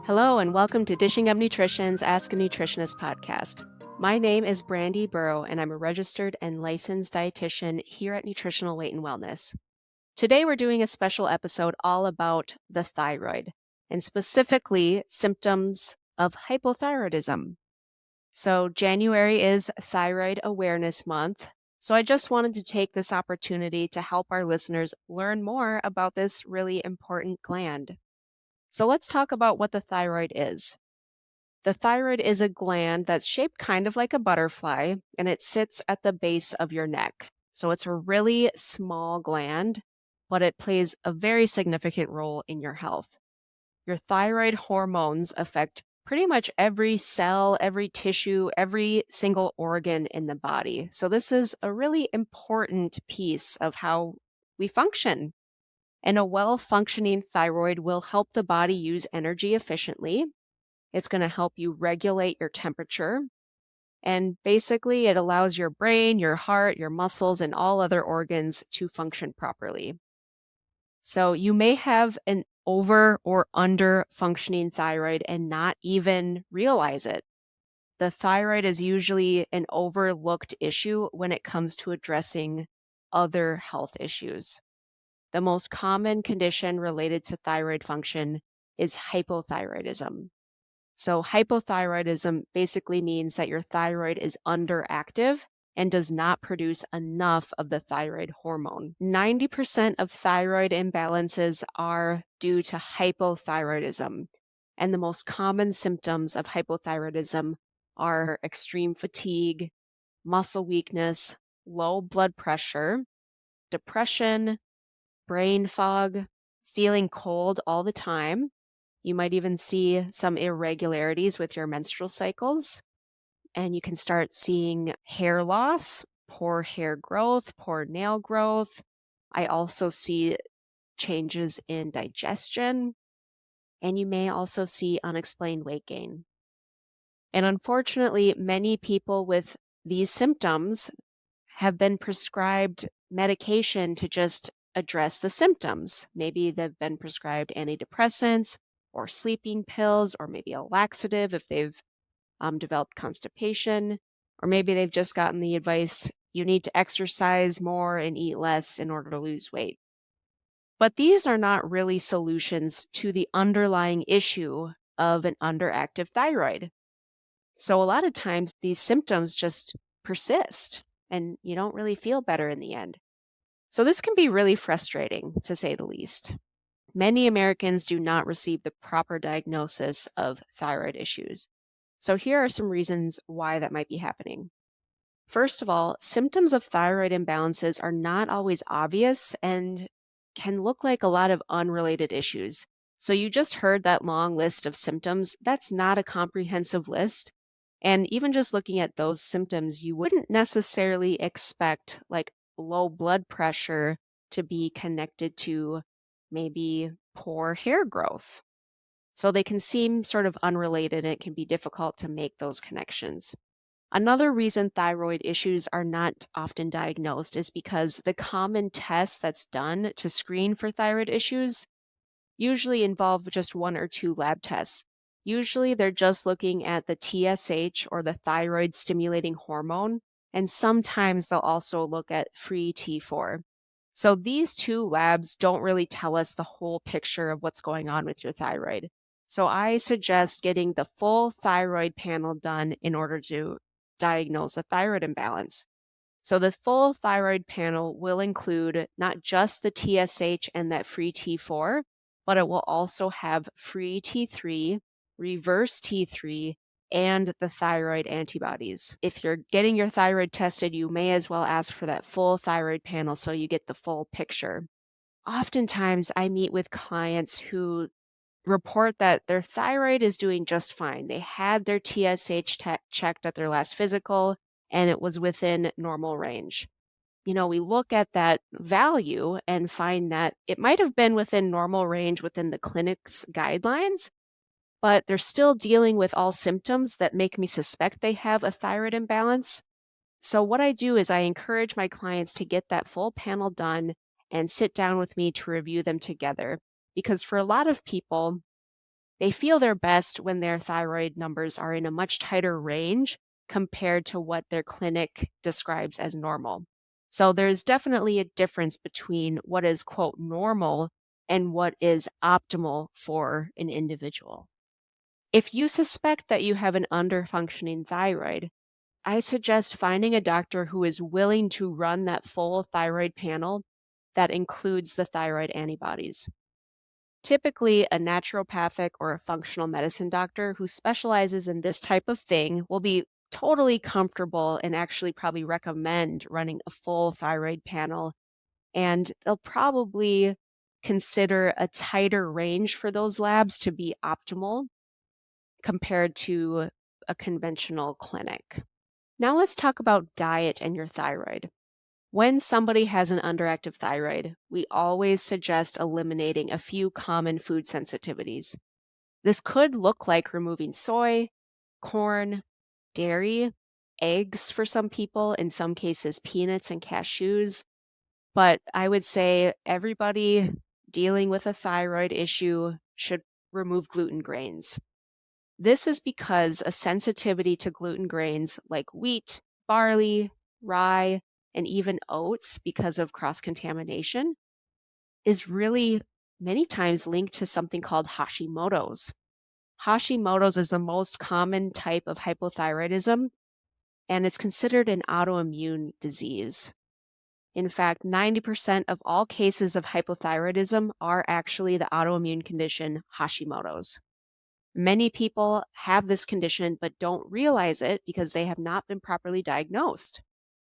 Hello and welcome to Dishing Up Nutrition's Ask a Nutritionist podcast. My name is Brandy Burrow and I'm a registered and licensed dietitian here at Nutritional Weight and Wellness. Today we're doing a special episode all about the thyroid and specifically symptoms of hypothyroidism. So January is Thyroid Awareness Month. So I just wanted to take this opportunity to help our listeners learn more about this really important gland. So let's talk about what the thyroid is. The thyroid is a gland that's shaped kind of like a butterfly, and it sits at the base of your neck. So it's a really small gland, but it plays a very significant role in your health. Your thyroid hormones affect pretty much every cell, every tissue, every single organ in the body. So this is a really important piece of how we function. And a well-functioning thyroid will help the body use energy efficiently. It's going to help you regulate your temperature. And basically, it allows your brain, your heart, your muscles, and all other organs to function properly. So you may have an over or under functioning thyroid and not even realize it. The thyroid is usually an overlooked issue when it comes to addressing other health issues. The most common condition related to thyroid function is hypothyroidism. So hypothyroidism basically means that your thyroid is underactive and does not produce enough of the thyroid hormone. 90% of thyroid imbalances are due to hypothyroidism. And the most common symptoms of hypothyroidism are extreme fatigue, muscle weakness, low blood pressure, depression, brain fog, feeling cold all the time. You might even see some irregularities with your menstrual cycles, and you can start seeing hair loss, poor hair growth, poor nail growth. I also see changes in digestion, and you may also see unexplained weight gain. And unfortunately, many people with these symptoms have been prescribed medication to just address the symptoms. Maybe they've been prescribed antidepressants or sleeping pills, or maybe a laxative if they've developed constipation, or maybe they've just gotten the advice, you need to exercise more and eat less in order to lose weight. But these are not really solutions to the underlying issue of an underactive thyroid. So a lot of times these symptoms just persist and you don't really feel better in the end. So this can be really frustrating, to say the least. Many Americans do not receive the proper diagnosis of thyroid issues. So here are some reasons why that might be happening. First of all, symptoms of thyroid imbalances are not always obvious and can look like a lot of unrelated issues. So you just heard that long list of symptoms. That's not a comprehensive list. And even just looking at those symptoms, you wouldn't necessarily expect like low blood pressure to be connected to maybe poor hair growth. So they can seem sort of unrelated and it can be difficult to make those connections. Another reason thyroid issues are not often diagnosed is because the common tests that's done to screen for thyroid issues usually involve just one or two lab tests. Usually they're just looking at the TSH or the thyroid stimulating hormone, and sometimes they'll also look at free T4. So these two labs don't really tell us the whole picture of what's going on with your thyroid. So I suggest getting the full thyroid panel done in order to diagnose a thyroid imbalance. So the full thyroid panel will include not just the TSH and that free T4, but it will also have free T3, reverse T3, and the thyroid antibodies. If you're getting your thyroid tested, you may as well ask for that full thyroid panel so you get the full picture. Oftentimes, I meet with clients who report that their thyroid is doing just fine. They had their TSH checked at their last physical, and it was within normal range. We look at that value and find that it might have been within normal range within the clinic's guidelines, but they're still dealing with all symptoms that make me suspect they have a thyroid imbalance. So what I do is I encourage my clients to get that full panel done and sit down with me to review them together. Because for a lot of people, They feel their best when their thyroid numbers are in a much tighter range compared to what their clinic describes as normal. So there's definitely a difference between what is, quote, normal and what is optimal for an individual. If you suspect that you have an underfunctioning thyroid, I suggest finding a doctor who is willing to run that full thyroid panel that includes the thyroid antibodies. Typically, a naturopathic or a functional medicine doctor who specializes in this type of thing will be totally comfortable and actually probably recommend running a full thyroid panel. And they'll probably consider a tighter range for those labs to be optimal compared to a conventional clinic. Now let's talk about diet and your thyroid. When somebody has an underactive thyroid, we always suggest eliminating a few common food sensitivities. This could look like removing soy, corn, dairy, eggs for some people, in some cases peanuts and cashews. But I would say everybody dealing with a thyroid issue should remove gluten grains. This is because a sensitivity to gluten grains like wheat, barley, rye, and even oats, because of cross-contamination, is really many times linked to something called Hashimoto's. Hashimoto's is the most common type of hypothyroidism, and it's considered an autoimmune disease. In fact, 90% of all cases of hypothyroidism are actually the autoimmune condition Hashimoto's. Many people have this condition but don't realize it because they have not been properly diagnosed.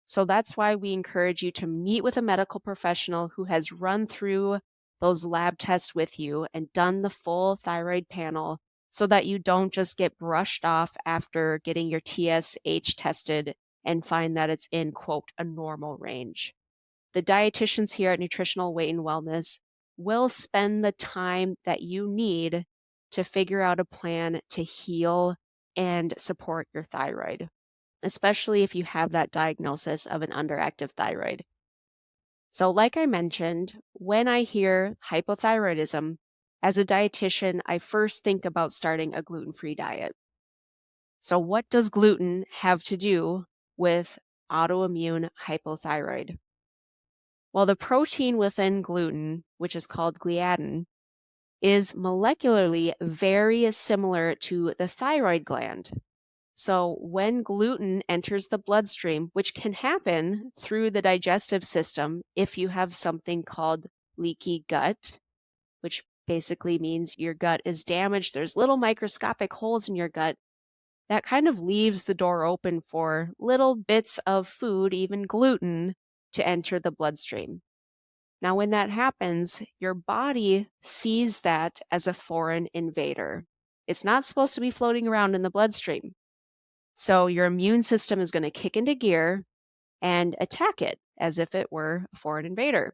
So that's why we encourage you to meet with a medical professional who has run through those lab tests with you and done the full thyroid panel so that you don't just get brushed off after getting your TSH tested and find that it's in, quote, a normal range. The dietitians here at Nutritional Weight and Wellness will spend the time that you need to figure out a plan to heal and support your thyroid, especially if you have that diagnosis of an underactive thyroid. So like I mentioned, when I hear hypothyroidism, as a dietitian, I first think about starting a gluten-free diet. So what does gluten have to do with autoimmune hypothyroid? Well, the protein within gluten, which is called gliadin, is molecularly very similar to the thyroid gland. So when gluten enters the bloodstream, which can happen through the digestive system if you have something called leaky gut, which basically means your gut is damaged, there's little microscopic holes in your gut, that kind of leaves the door open for little bits of food, even gluten, to enter the bloodstream. Now, when that happens, your body sees that as a foreign invader. It's not supposed to be floating around in the bloodstream. So your immune system is going to kick into gear and attack it as if it were a foreign invader.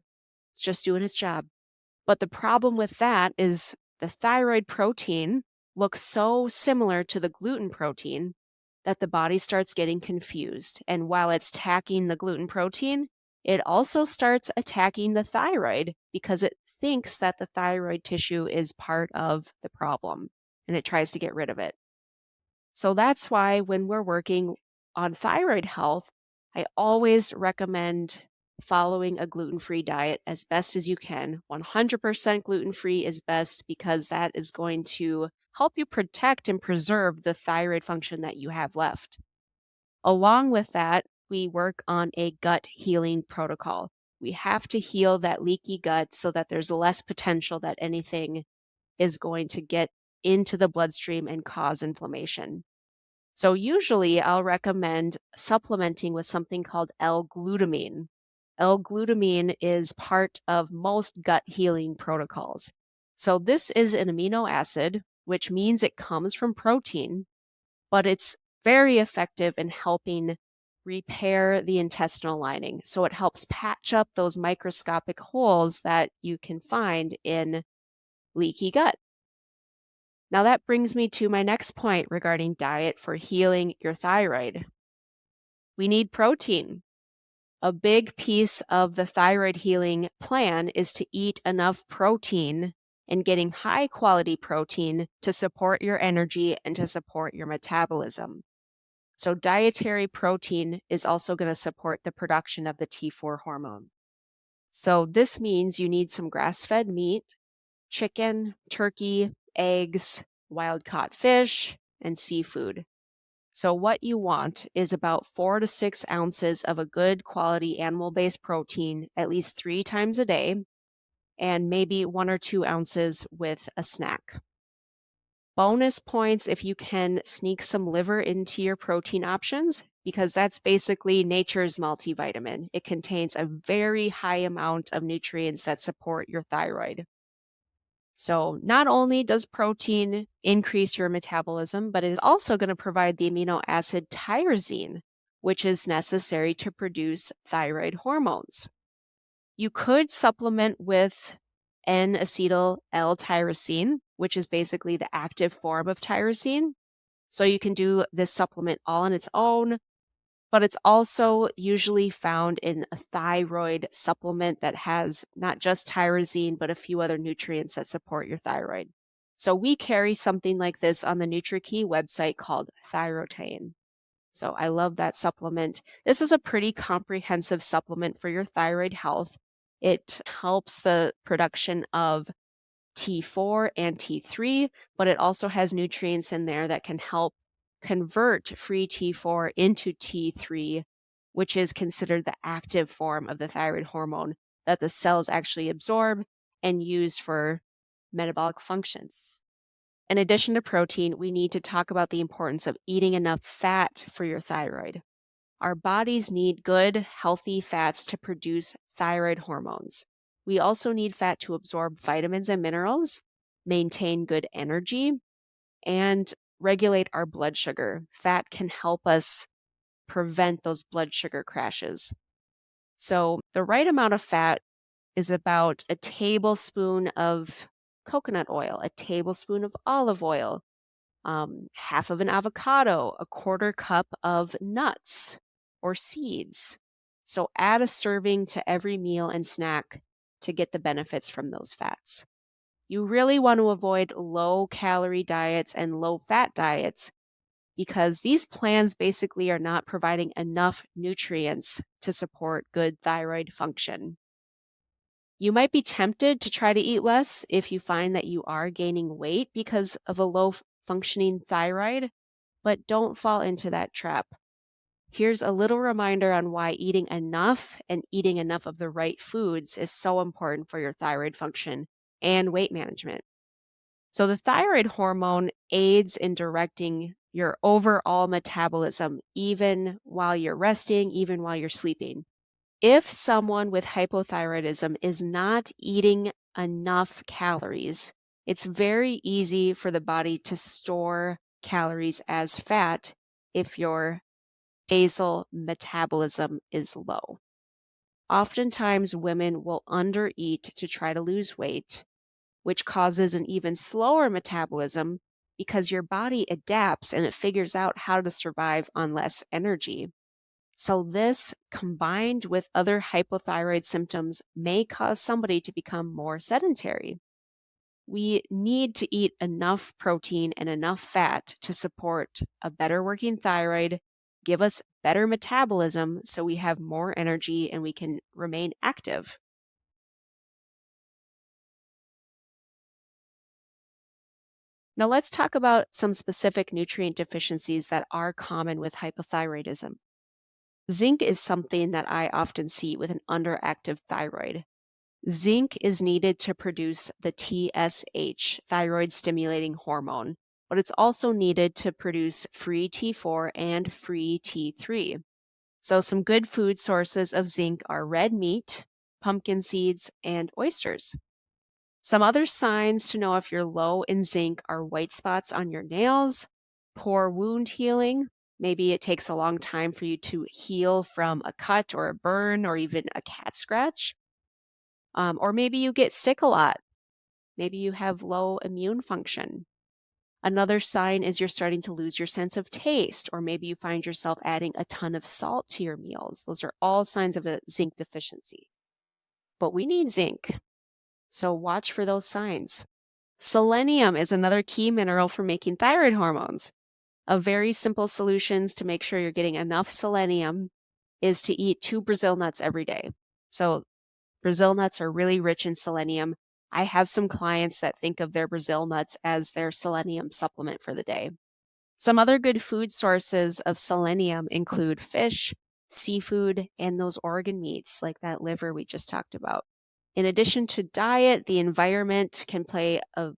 It's just doing its job. But the problem with that is the thyroid protein looks so similar to the gluten protein that the body starts getting confused. And while it's attacking the gluten protein, it also starts attacking the thyroid because it thinks that the thyroid tissue is part of the problem and it tries to get rid of it. So that's why when we're working on thyroid health, I always recommend following a gluten-free diet as best as you can. 100% gluten-free is best because that is going to help you protect and preserve the thyroid function that you have left. Along with that, we work on a gut healing protocol. We have to heal that leaky gut so that there's less potential that anything is going to get into the bloodstream and cause inflammation. So usually I'll recommend supplementing with something called L-glutamine. L-glutamine is part of most gut healing protocols. So this is an amino acid, which means it comes from protein, but it's very effective in helping repair the intestinal lining. So it helps patch up those microscopic holes that you can find in leaky gut. Now that brings me to my next point regarding diet for healing your thyroid. We need protein. A big piece of the thyroid healing plan is to eat enough protein and getting high quality protein to support your energy and to support your metabolism. So dietary protein is also going to support the production of the T4 hormone. So this means you need some grass-fed meat, chicken, turkey, eggs, wild-caught fish, and seafood. So what you want is about 4 to 6 ounces of a good quality animal-based protein at least 3 times a day, and maybe 1 or 2 ounces with a snack. Bonus points if you can sneak some liver into your protein options, because that's basically nature's multivitamin. It contains a very high amount of nutrients that support your thyroid. So not only does protein increase your metabolism, but it is also going to provide the amino acid tyrosine, which is necessary to produce thyroid hormones. You could supplement with N-acetyl L-tyrosine, which is basically the active form of tyrosine. So you can do this supplement all on its own, but it's also usually found in a thyroid supplement that has not just tyrosine, but a few other nutrients that support your thyroid. So we carry something like this on the NutriKey website called Thyrotain. So I love that supplement. This is a pretty comprehensive supplement for your thyroid health. It helps the production of T4 and T3, but it also has nutrients in there that can help convert free T4 into T3, which is considered the active form of the thyroid hormone that the cells actually absorb and use for metabolic functions. In addition to protein, we need to talk about the importance of eating enough fat for your thyroid. Our bodies need good, healthy fats to produce thyroid hormones. We also need fat to absorb vitamins and minerals, maintain good energy, and regulate our blood sugar. Fat can help us prevent those blood sugar crashes. So the right amount of fat is about a tablespoon of coconut oil, a tablespoon of olive oil, half of an avocado, a quarter cup of nuts or seeds. So add a serving to every meal and snack to get the benefits from those fats. You really want to avoid low-calorie diets and low-fat diets because these plans basically are not providing enough nutrients to support good thyroid function. You might be tempted to try to eat less if you find that you are gaining weight because of a low-functioning thyroid, but don't fall into that trap. Here's a little reminder on why eating enough and eating enough of the right foods is so important for your thyroid function and weight management. So the thyroid hormone aids in directing your overall metabolism, even while you're resting, even while you're sleeping. If someone with hypothyroidism is not eating enough calories, it's very easy for the body to store calories as fat if your basal metabolism is low. Oftentimes, women will undereat to try to lose weight, which causes an even slower metabolism because your body adapts and it figures out how to survive on less energy. So this, combined with other hypothyroid symptoms, may cause somebody to become more sedentary. We need to eat enough protein and enough fat to support a better working thyroid, give us better metabolism so we have more energy and we can remain active. Now let's talk about some specific nutrient deficiencies that are common with hypothyroidism. Zinc is something that I often see with an underactive thyroid. Zinc is needed to produce the TSH, thyroid stimulating hormone, but it's also needed to produce free T4 and free T3. So some good food sources of zinc are red meat, pumpkin seeds, and oysters. Some other signs to know if you're low in zinc are white spots on your nails, poor wound healing. Maybe it takes a long time for you to heal from a cut or a burn or even a cat scratch. Or maybe you get sick a lot. Maybe you have low immune function. Another sign is you're starting to lose your sense of taste, or maybe you find yourself adding a ton of salt to your meals. Those are all signs of a zinc deficiency. But we need zinc, so watch for those signs. Selenium is another key mineral for making thyroid hormones. A very simple solutions to make sure you're getting enough selenium is to eat 2 Brazil nuts every day. So Brazil nuts are really rich in selenium. I have some clients that think of their Brazil nuts as their selenium supplement for the day. Some other good food sources of selenium include fish, seafood, and those organ meats like that liver we just talked about. In addition to diet, the environment can play a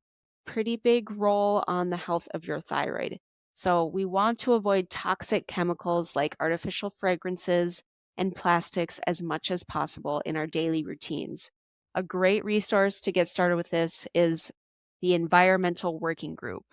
pretty big role on the health of your thyroid. So we want to avoid toxic chemicals like artificial fragrances and plastics as much as possible in our daily routines. A great resource to get started with this is the Environmental Working Group.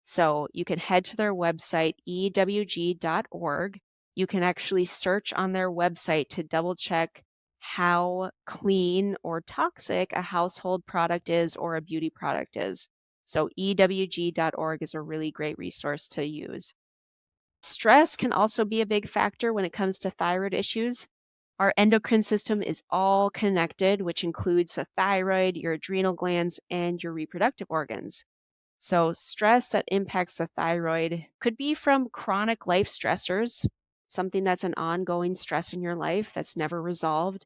So you can head to their website, ewg.org. You can actually search on their website to double check how clean or toxic a household product is or a beauty product is. So ewg.org is a really great resource to use. Stress can also be a big factor when it comes to thyroid issues. Our endocrine system is all connected, which includes the thyroid, your adrenal glands, and your reproductive organs. So, stress that impacts the thyroid could be from chronic life stressors, something that's an ongoing stress in your life that's never resolved,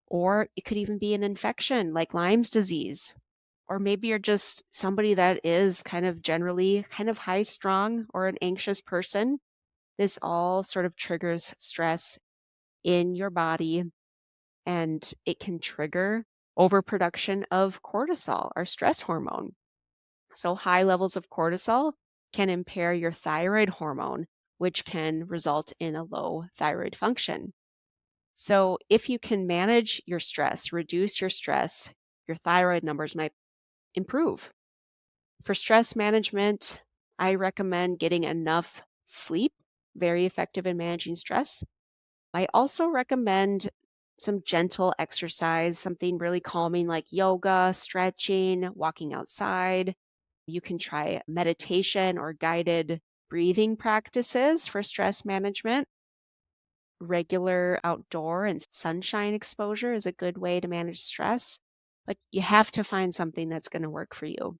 or it could even be an infection like Lyme's disease. Or maybe you're just somebody that is kind of generally kind of high strung or an anxious person. This all sort of triggers stress in your body, and it can trigger overproduction of cortisol, our stress hormone. So, high levels of cortisol can impair your thyroid hormone, which can result in a low thyroid function. So, if you can manage your stress, reduce your stress, your thyroid numbers might improve. For stress management, I recommend getting enough sleep, very effective in managing stress. I also recommend some gentle exercise, something really calming like yoga, stretching, walking outside. You can try meditation or guided breathing practices for stress management. Regular outdoor and sunshine exposure is a good way to manage stress, but you have to find something that's going to work for you.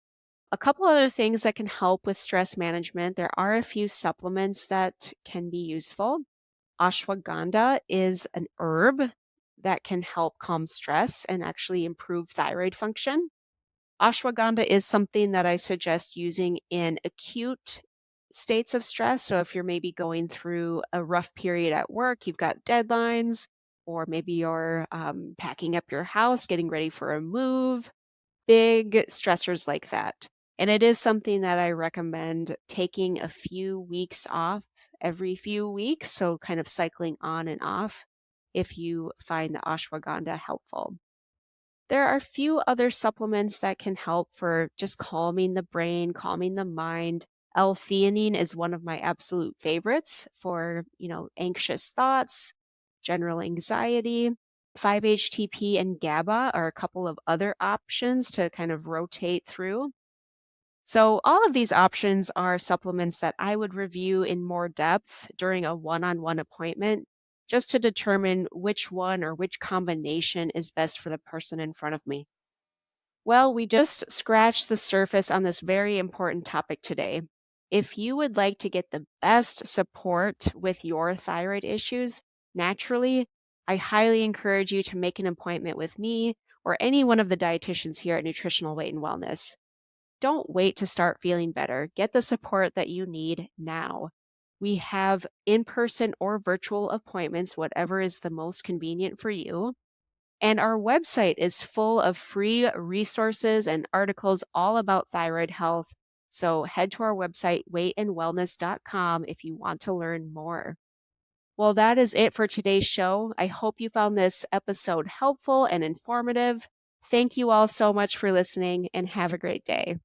A couple other things that can help with stress management, there are a few supplements that can be useful. Ashwagandha is an herb that can help calm stress and actually improve thyroid function. Ashwagandha is something that I suggest using in acute states of stress. So if you're maybe going through a rough period at work, you've got deadlines, or maybe you're packing up your house, getting ready for a move, big stressors like that. And it is something that I recommend taking a few weeks off every few weeks. So kind of cycling on and off if you find the ashwagandha helpful. There are a few other supplements that can help for just calming the brain, calming the mind. L-theanine is one of my absolute favorites for, anxious thoughts, general anxiety. 5-HTP and GABA are a couple of other options to kind of rotate through. So all of these options are supplements that I would review in more depth during a one-on-one appointment just to determine which one or which combination is best for the person in front of me. Well, we just scratched the surface on this very important topic today. If you would like to get the best support with your thyroid issues, naturally, I highly encourage you to make an appointment with me or any one of the dietitians here at Nutritional Weight and Wellness. Don't wait to start feeling better. Get the support that you need now. We have in-person or virtual appointments, whatever is the most convenient for you. And our website is full of free resources and articles all about thyroid health. So head to our website, weightandwellness.com, if you want to learn more. Well, that is it for today's show. I hope you found this episode helpful and informative. Thank you all so much for listening, and have a great day.